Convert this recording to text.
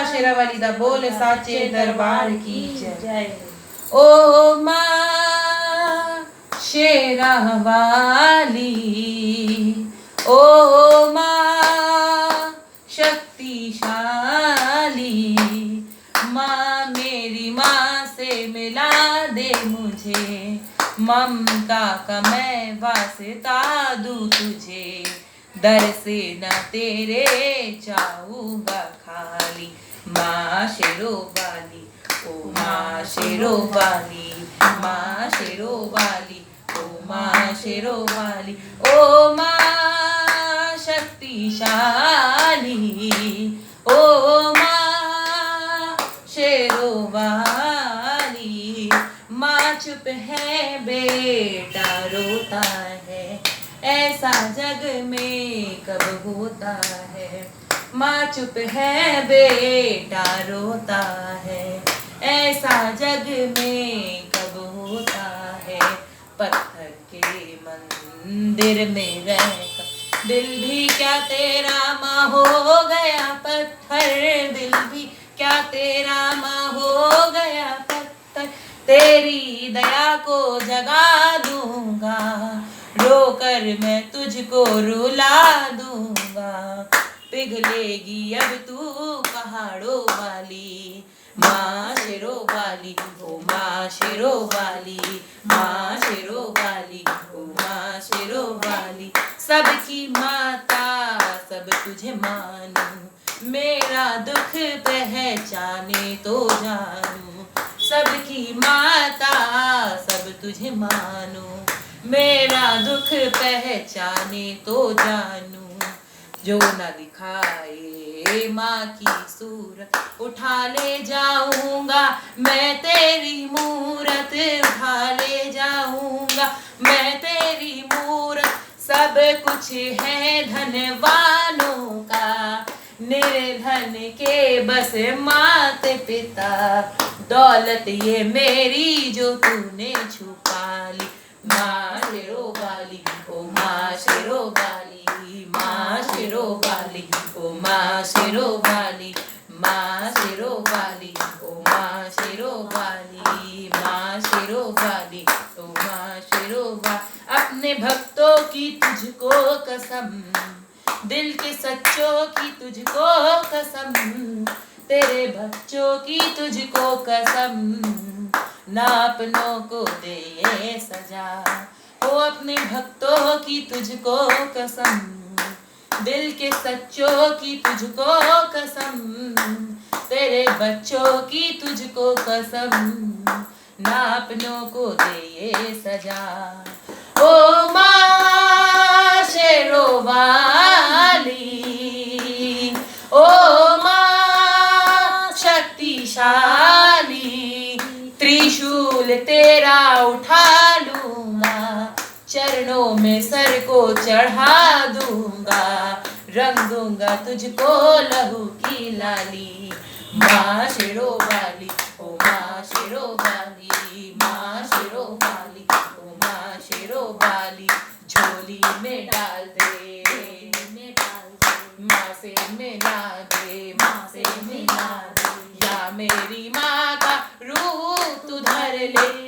शेरा वाली दा बोल साचे दरबार की जय। ओ माँ शेरा वाली, ओ माँ शक्तिशाली, माँ मेरी माँ से मिला दे मुझे, ममता का मैं वास्ता दूँ तुझे, दर से न तेरे जाऊँगा खाली। माँ शेरो वाली, ओ माँ शेरो वाली, माँ शेरो वाली, ओ माँ शेरो वाली, ओ माँ शक्तिशाली, ओ माँ शेरो वाली। माँ चुप है बेटा रोता है, ऐसा जग में कब होता है। माँ चुप है बेटा रोता है, ऐसा जग में कब होता है। पत्थर के मंदिर में रहकर दिल भी क्या तेरा माँ हो गया पत्थर, दिल भी क्या तेरा माँ हो गया पत्थर। तेरी दया को जगा दूंगा, रोकर मैं तुझको रुला दूंगा। पिघलेगी अब तू पहाड़ों वाली, माँ शेरो वाली, ओ माँ शेरो वाली, माँ शेरो वाली, ओ माँ शेरो वाली। सबकी माता सब तुझे मानूं, मेरा दुख पहचाने तो जानूं। सबकी माता सब तुझे मानूं, मेरा दुख पहचाने तो जानूं। जो न दिखाए माँ की सूरत, उठा ले जाऊंगा मैं तेरी मूरत, उठा ले जाऊंगा मैं तेरी मूरत। सब कुछ है धनवानों का, निर्धन के बस माता पिता, दौलत ये मेरी जो तूने छुपा ली। माँ शेरो वाली, ओ माँ शेरो वाली, माँ शेरो वाली, ओ माँ शेरो वाली, माँ शेरो वाली, ओ माँ शेरो वाली, माँ शेरो वाली, ओ माँ शेरो वाली। अपने भक्तों की तुझको कसम, दिल के सच्चों की तुझको कसम, तेरे बच्चों की तुझको कसम, ना अपनों को दे ये सजा। ओ अपने भक्तों की तुझको कसम, दिल के सच्चों की तुझको कसम, तेरे बच्चों की तुझको कसम, ना अपनों को दे ये सजा। ओ माँ शेरो वाली, ओ माँ शक्तिशाली, त्रिशूल तेरा उठा लूंगा, चरणों में सर को चढ़ा दूंगा, रंग दूंगा तुझको लहू की लाली। माँ शेरो वाली, ओ माँ शेरो वाली, माँ शेरो वाली, ओ माँ शेरो वाली। झोली में डाल दे, माँ से मिला दे, माँ से मिला दे, या मेरी माँ का रूप तू धर ले।